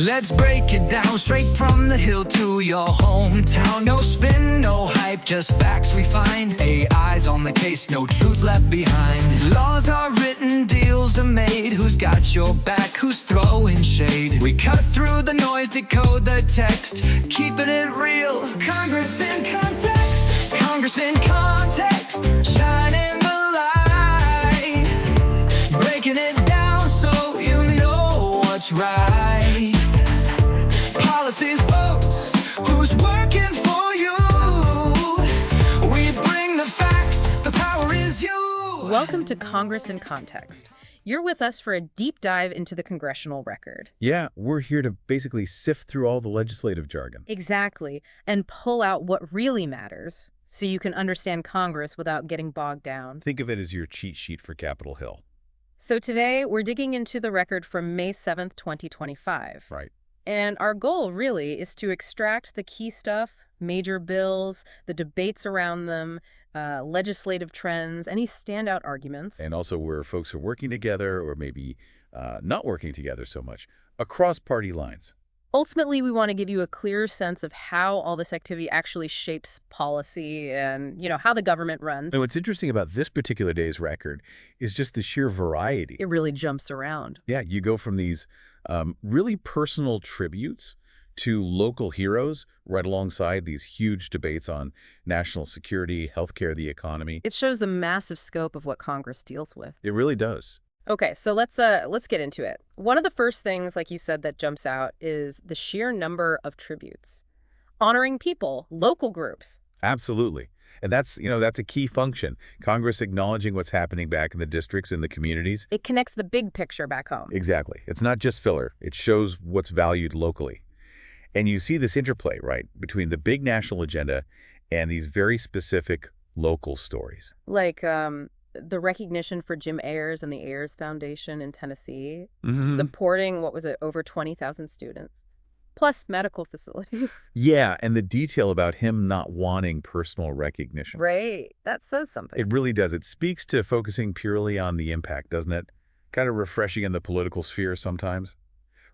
Let's break it down straight from the hill to your hometown. No spin, no hype, just facts we find. AI's on the case, no truth left behind. Laws are written, deals are made. Who's got your back, who's throwing shade? We cut through the noise, decode the text, keeping it real. Congress in context, Congress in context, shining the light, breaking it down so you know what's right. Policies, votes, who's working for you? We bring the facts, the power is you. Welcome to Congress in Context. You're with us for a deep dive into the Congressional Record. Yeah, we're here to basically sift through all the legislative jargon. Exactly, and pull out what really matters so you can understand Congress without getting bogged down. Think of it as your cheat sheet for Capitol Hill. So today, we're digging into the record from May 7th, 2025. Right. And our goal, really, is to extract the key stuff, major bills, the debates around them, legislative trends, any standout arguments. And also where folks are working together or maybe not working together so much, across party lines. Ultimately, we want to give you a clear sense of how all this activity actually shapes policy and, how the government runs. And what's interesting about this particular day's record is just the sheer variety. It really jumps around. Yeah, you go from these really personal tributes to local heroes right alongside these huge debates on national security, healthcare, the economy. It shows the massive scope of what Congress deals with. It really does. Okay, so let's get into it. One of the first things, like you said, that jumps out is the sheer number of tributes, honoring people, local groups. Absolutely. And that's a key function. Congress acknowledging what's happening back in the districts and the communities. It connects the big picture back home. Exactly. It's not just filler. It shows what's valued locally. And you see this interplay, right, between the big national agenda and these very specific local stories. Like the recognition for Jim Ayers and the Ayers Foundation in Tennessee, supporting, over 20,000 students, plus medical facilities. Yeah, and the detail about him not wanting personal recognition. Right. That says something. It really does. It speaks to focusing purely on the impact, doesn't it? Kind of refreshing in the political sphere sometimes.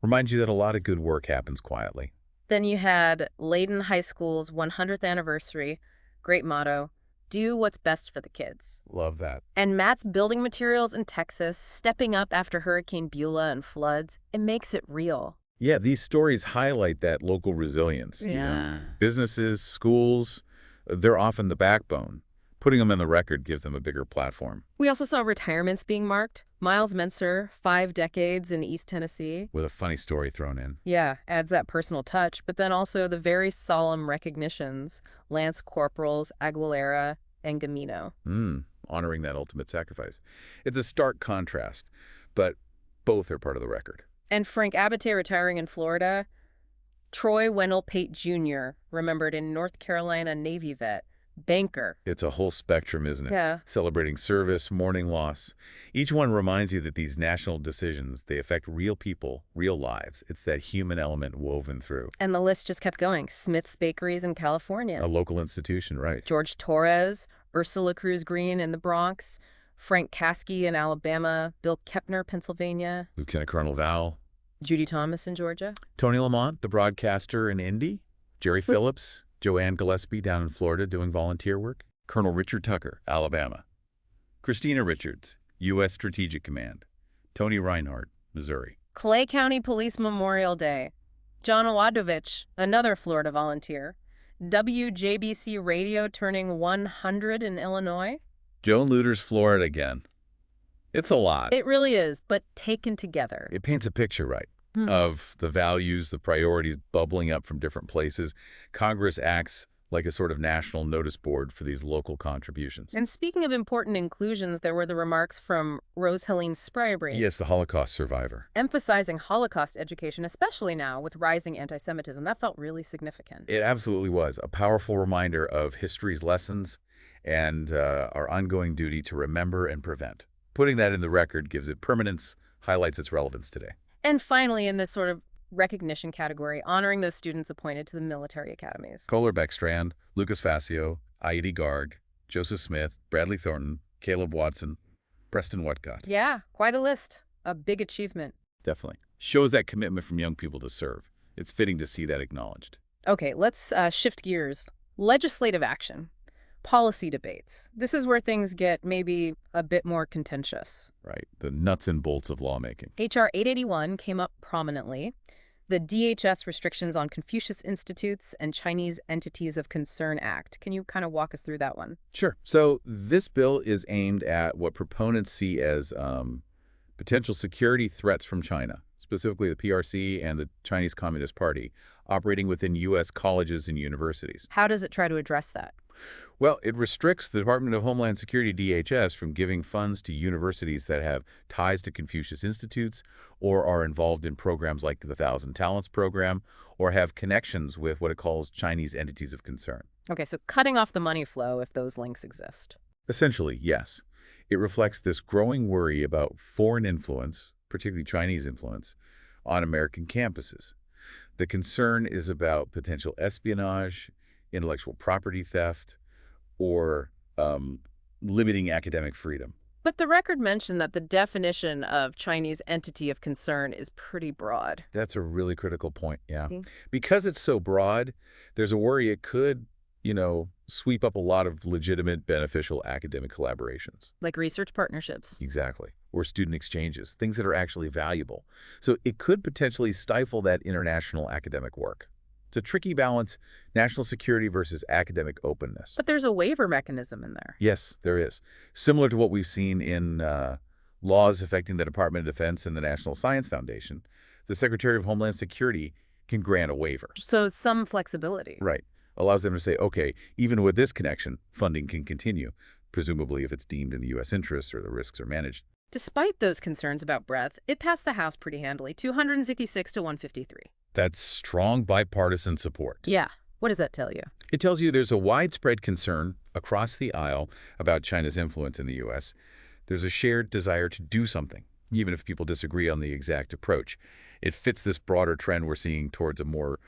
Reminds you that a lot of good work happens quietly. Then you had Layton High School's 100th anniversary. Great motto. Do what's best for the kids. Love that. And Matt's building materials in Texas, stepping up after Hurricane Beulah and floods. It makes it real. Yeah, these stories highlight that local resilience. Yeah. Businesses, schools, they're often the backbone. Putting them in the record gives them a bigger platform. We also saw retirements being marked. Miles Menser, 5 decades in East Tennessee. With a funny story thrown in. Yeah, adds that personal touch. But then also the very solemn recognitions. Lance Corporals, Aguilera, and Gamino. Honoring that ultimate sacrifice. It's a stark contrast, but both are part of the record. And Frank Abbate retiring in Florida. Troy Wendell Pate Jr., remembered in North Carolina Navy vet. Banker. It's a whole spectrum, isn't it? Yeah. Celebrating service, mourning loss. Each one reminds you that these national decisions, they affect real people, real lives. It's that human element woven through. And the list just kept going. Smith's Bakeries in California. A local institution, right. George Torres, Ursula Cruz Green in the Bronx, Frank Caskey in Alabama, Bill Kepner, Pennsylvania. Lieutenant Colonel Val. Judy Thomas in Georgia. Tony Lamont, the broadcaster in Indy. Jerry Phillips. Joanne Gillespie down in Florida doing volunteer work. Colonel Richard Tucker, Alabama. Christina Richards, U.S. Strategic Command. Tony Reinhardt, Missouri. Clay County Police Memorial Day. John Owadovich, another Florida volunteer. WJBC Radio turning 100 in Illinois. Joan Luter's Florida again. It's a lot. It really is, but taken together. It paints a picture, right, of the values, the priorities bubbling up from different places. Congress acts like a sort of national notice board for these local contributions. And speaking of important inclusions, there were the remarks from Rose Helene Spraybury. Yes, the Holocaust survivor. Emphasizing Holocaust education, especially now with rising anti-Semitism. That felt really significant. It absolutely was. A powerful reminder of history's lessons and our ongoing duty to remember and prevent. Putting that in the record gives it permanence, highlights its relevance today. And finally, in this sort of recognition category, honoring those students appointed to the military academies. Kohler Beckstrand, Lucas Facio, Aidi Garg, Joseph Smith, Bradley Thornton, Caleb Watson, Preston Whatcott. Yeah, quite a list. A big achievement. Definitely. Shows that commitment from young people to serve. It's fitting to see that acknowledged. Okay, let's shift gears. Legislative action. Policy debates. This is where things get maybe a bit more contentious. Right, the nuts and bolts of lawmaking. H.R. 881 came up prominently. The DHS Restrictions on Confucius Institutes and Chinese Entities of Concern Act. Can you kind of walk us through that one? Sure. So this bill is aimed at what proponents see as potential security threats from China, specifically the PRC and the Chinese Communist Party, operating within U.S. colleges and universities. How does it try to address that? Well, it restricts the Department of Homeland Security, DHS, from giving funds to universities that have ties to Confucius Institutes or are involved in programs like the Thousand Talents program or have connections with what it calls Chinese entities of concern. Okay, so cutting off the money flow if those links exist. Essentially, yes. It reflects this growing worry about foreign influence, particularly Chinese influence, on American campuses. The concern is about potential espionage, intellectual property theft, or limiting academic freedom. But the record mentioned that the definition of Chinese entity of concern is pretty broad. That's a really critical point, yeah. Mm. Because it's so broad, there's a worry it could, sweep up a lot of legitimate, beneficial academic collaborations. Like research partnerships. Exactly. Or student exchanges, things that are actually valuable. So it could potentially stifle that international academic work. It's a tricky balance, national security versus academic openness. But there's a waiver mechanism in there. Yes, there is. Similar to what we've seen in laws affecting the Department of Defense and the National Science Foundation, the Secretary of Homeland Security can grant a waiver. So some flexibility. Right. Allows them to say, okay, even with this connection, funding can continue, presumably if it's deemed in the U.S. interest or the risks are managed. Despite those concerns about breadth, it passed the House pretty handily, 266 to 153. That's strong bipartisan support. Yeah. What does that tell you? It tells you there's a widespread concern across the aisle about China's influence in the U.S. There's a shared desire to do something, even if people disagree on the exact approach. It fits this broader trend we're seeing towards a more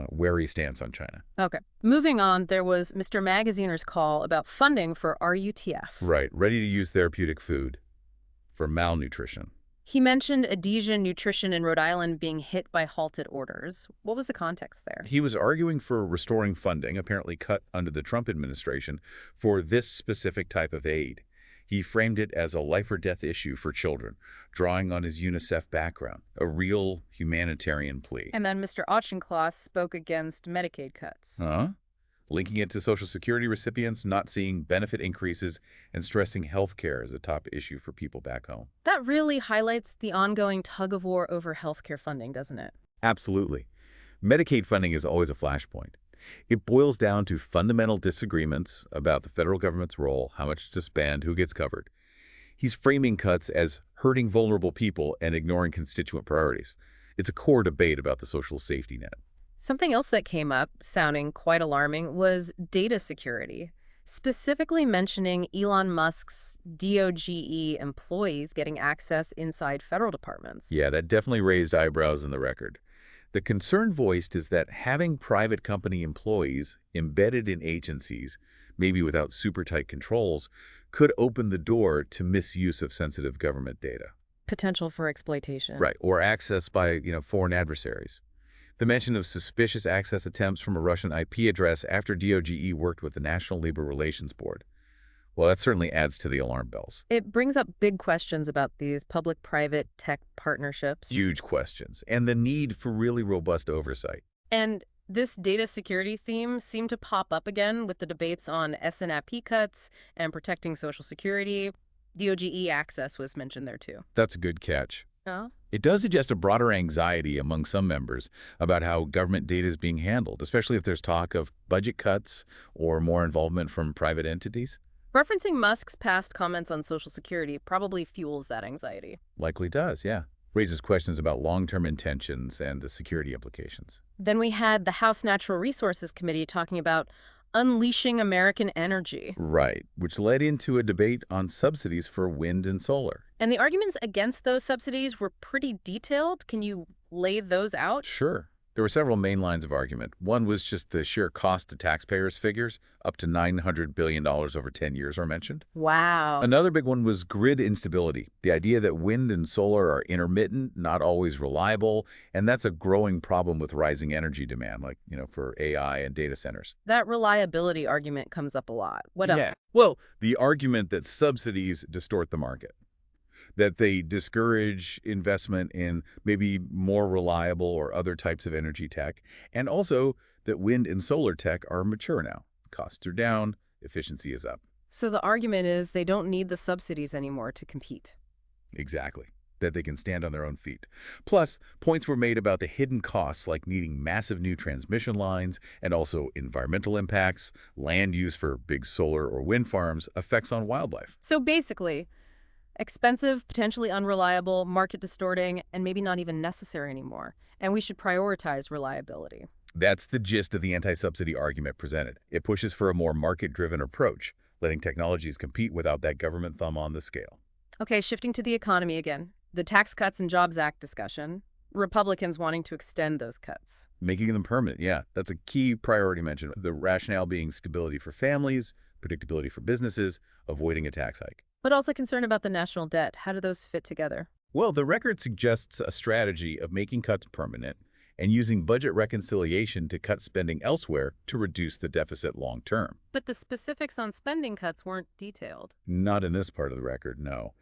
wary stance on China. Okay. Moving on, there was Mr. Magaziner's call about funding for RUTF. Right. Ready-to-use therapeutic food for malnutrition. He mentioned Adhesion Nutrition in Rhode Island being hit by halted orders. What was the context there? He was arguing for restoring funding, apparently cut under the Trump administration, for this specific type of aid. He framed it as a life-or-death issue for children, drawing on his UNICEF background, a real humanitarian plea. And then Mr. Auchincloss spoke against Medicaid cuts. Linking it to Social Security recipients not seeing benefit increases and stressing health care as a top issue for people back home. That really highlights the ongoing tug-of-war over healthcare funding, doesn't it? Absolutely. Medicaid funding is always a flashpoint. It boils down to fundamental disagreements about the federal government's role, how much to spend, who gets covered. He's framing cuts as hurting vulnerable people and ignoring constituent priorities. It's a core debate about the social safety net. Something else that came up, sounding quite alarming, was data security, specifically mentioning Elon Musk's DOGE employees getting access inside federal departments. Yeah, that definitely raised eyebrows in the record. The concern voiced is that having private company employees embedded in agencies, maybe without super tight controls, could open the door to misuse of sensitive government data. Potential for exploitation. Right, or access by, foreign adversaries. The mention of suspicious access attempts from a Russian IP address after DOGE worked with the National Labor Relations Board. Well, that certainly adds to the alarm bells. It brings up big questions about these public-private tech partnerships. Huge questions, and the need for really robust oversight. And this data security theme seemed to pop up again with the debates on SNAP cuts and protecting Social Security. DOGE access was mentioned there too. That's a good catch. Oh? It does suggest a broader anxiety among some members about how government data is being handled, especially if there's talk of budget cuts or more involvement from private entities. Referencing Musk's past comments on Social Security probably fuels that anxiety. Likely does, yeah. Raises questions about long-term intentions and the security implications. Then we had the House Natural Resources Committee talking about unleashing American energy. Right, which led into a debate on subsidies for wind and solar. And the arguments against those subsidies were pretty detailed. Can you lay those out? Sure. There were several main lines of argument. One was just the sheer cost to taxpayers figures, up to $900 billion over 10 years are mentioned. Wow. Another big one was grid instability, the idea that wind and solar are intermittent, not always reliable, and that's a growing problem with rising energy demand, like, for AI and data centers. That reliability argument comes up a lot. What else? Well, the argument that subsidies distort the market, that they discourage investment in maybe more reliable or other types of energy tech, and also that wind and solar tech are mature now. Costs are down, efficiency is up. So the argument is they don't need the subsidies anymore to compete. Exactly. That they can stand on their own feet. Plus, points were made about the hidden costs like needing massive new transmission lines and also environmental impacts, land use for big solar or wind farms, effects on wildlife. So basically, expensive, potentially unreliable, market distorting, and maybe not even necessary anymore. And we should prioritize reliability. That's the gist of the anti-subsidy argument presented. It pushes for a more market-driven approach, letting technologies compete without that government thumb on the scale. Okay, shifting to the economy again. The Tax Cuts and Jobs Act discussion. Republicans wanting to extend those cuts. Making them permanent, yeah. That's a key priority mentioned. The rationale being stability for families, predictability for businesses, avoiding a tax hike. But also concern about the national debt. How do those fit together? Well, the record suggests a strategy of making cuts permanent and using budget reconciliation to cut spending elsewhere to reduce the deficit long term. But the specifics on spending cuts weren't detailed. Not in this part of the record, no.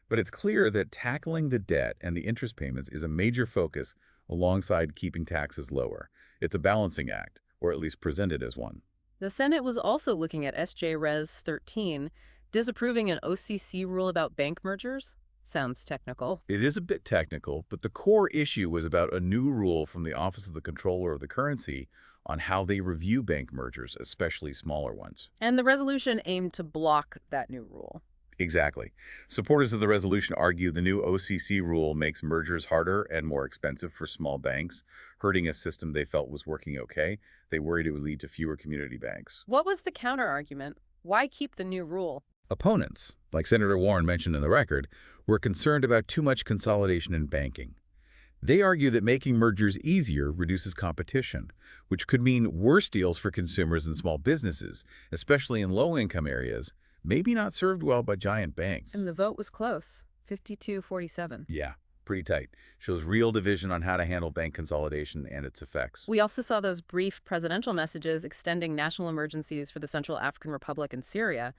But it's clear that tackling the debt and the interest payments is a major focus alongside keeping taxes lower. It's a balancing act, or at least presented as one. The Senate was also looking at SJ Res 13, disapproving an OCC rule about bank mergers. Sounds technical. It is a bit technical, but the core issue was about a new rule from the Office of the Comptroller of the Currency on how they review bank mergers, especially smaller ones. And the resolution aimed to block that new rule. Exactly. Supporters of the resolution argue the new OCC rule makes mergers harder and more expensive for small banks, hurting a system they felt was working okay. They worried it would lead to fewer community banks. What was the counter-argument? Why keep the new rule? Opponents, like Senator Warren mentioned in the record, were concerned about too much consolidation in banking. They argue that making mergers easier reduces competition, which could mean worse deals for consumers and small businesses, especially in low-income areas, maybe not served well by giant banks. And the vote was close, 52-47. Yeah, pretty tight. Shows real division on how to handle bank consolidation and its effects. We also saw those brief presidential messages extending national emergencies for the Central African Republic and Syria,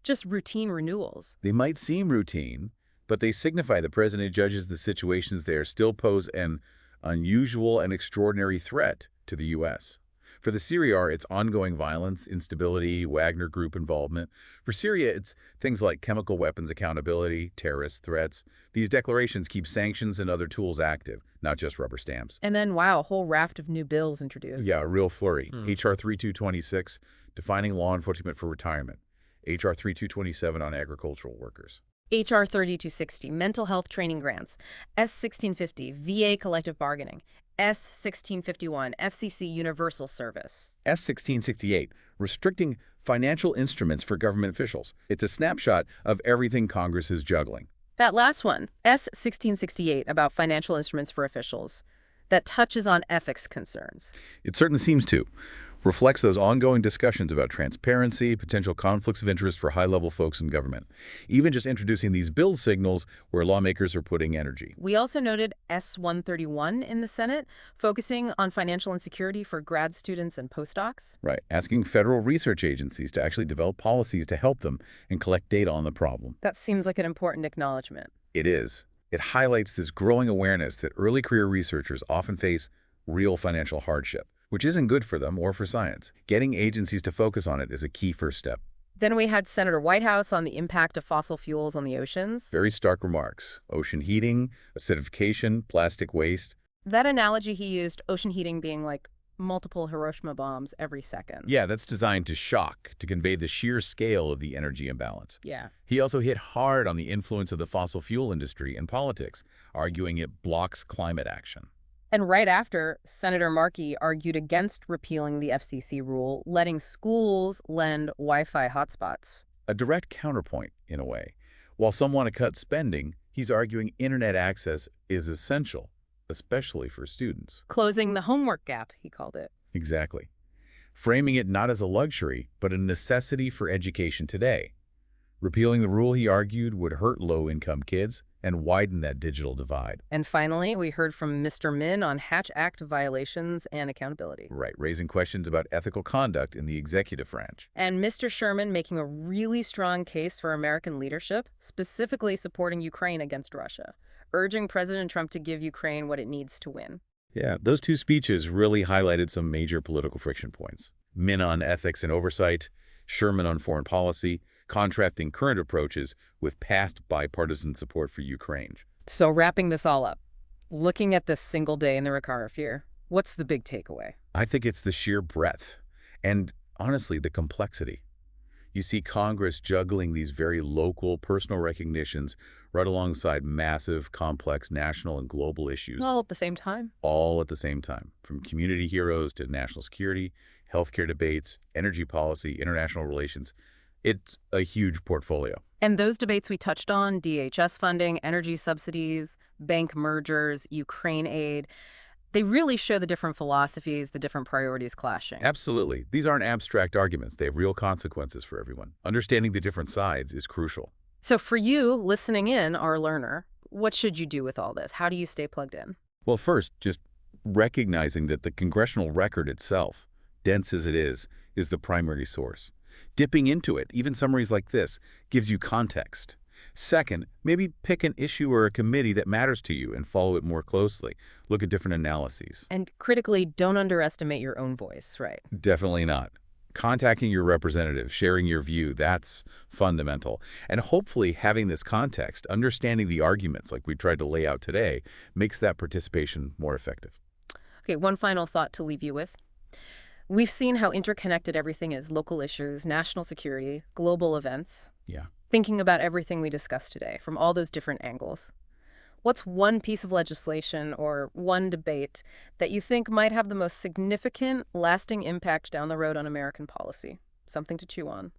just routine renewals. They might seem routine, but they signify the president judges the situations there still pose an unusual and extraordinary threat to the U.S. For the Syria, it's ongoing violence, instability, Wagner Group involvement. For Syria, it's things like chemical weapons accountability, terrorist threats. These declarations keep sanctions and other tools active, not just rubber stamps. And then, wow, a whole raft of new bills introduced. Yeah, a real flurry. H.R. 3226, defining law enforcement for retirement. H.R. 3227 on agricultural workers. H.R. 3260, mental health training grants. S. 1650, VA collective bargaining. S. 1651, FCC universal service. S. 1668, restricting financial instruments for government officials. It's a snapshot of everything Congress is juggling. That last one, S. 1668, about financial instruments for officials, that touches on ethics concerns. It certainly seems to. Reflects those ongoing discussions about transparency, potential conflicts of interest for high-level folks in government. Even just introducing these bills signals where lawmakers are putting energy. We also noted S-131 in the Senate, focusing on financial insecurity for grad students and postdocs. Right, asking federal research agencies to actually develop policies to help them and collect data on the problem. That seems like an important acknowledgement. It is. It highlights this growing awareness that early career researchers often face real financial hardship, which isn't good for them or for science. Getting agencies to focus on it is a key first step. Then we had Senator Whitehouse on the impact of fossil fuels on the oceans. Very stark remarks. Ocean heating, acidification, plastic waste. That analogy he used, ocean heating being like multiple Hiroshima bombs every second. Yeah, that's designed to shock, to convey the sheer scale of the energy imbalance. Yeah. He also hit hard on the influence of the fossil fuel industry in politics, arguing it blocks climate action. And right after, Senator Markey argued against repealing the FCC rule, letting schools lend Wi-Fi hotspots. A direct counterpoint, in a way. While some want to cut spending, he's arguing internet access is essential. especially for students. Closing the homework gap, he called it. Exactly. Framing it not as a luxury, but a necessity for education today. Repealing the rule, he argued, would hurt low-income kids and widen that digital divide. And finally, we heard from Mr. Min on Hatch Act violations and accountability. Right, raising questions about ethical conduct in the executive branch. And Mr. Sherman making a really strong case for American leadership, specifically supporting Ukraine against Russia, urging President Trump to give Ukraine what it needs to win. Yeah, those two speeches really highlighted some major political friction points. Min on ethics and oversight, Sherman on foreign policy, contrasting current approaches with past bipartisan support for Ukraine. So wrapping this all up, looking at this single day in the Ricard year, what's the big takeaway? I think it's the sheer breadth and, honestly, the complexity. You see Congress juggling these very local personal recognitions right alongside massive, complex national and global issues. All at the same time. All at the same time, from community heroes to national security, healthcare debates, energy policy, international relations. It's a huge portfolio. And those debates we touched on, DHS funding, energy subsidies, bank mergers, Ukraine aid, they really show the different philosophies, the different priorities clashing. Absolutely. These aren't abstract arguments. They have real consequences for everyone. Understanding the different sides is crucial. So for you, listening in, our learner, what should you do with all this? How do you stay plugged in? Well, first, just recognizing that the Congressional Record itself, dense as it is the primary source. Dipping into it, even summaries like this, gives you context. Second, maybe pick an issue or a committee that matters to you and follow it more closely. Look at different analyses. And critically, don't underestimate your own voice, right? Definitely not. Contacting your representative, sharing your view, that's fundamental. And hopefully having this context, understanding the arguments like we tried to lay out today, makes that participation more effective. Okay, one final thought to leave you with. We've seen how interconnected everything is, local issues, national security, global events. Yeah. Thinking about everything we discussed today from all those different angles. What's one piece of legislation or one debate that you think might have the most significant, lasting impact down the road on American policy? Something to chew on.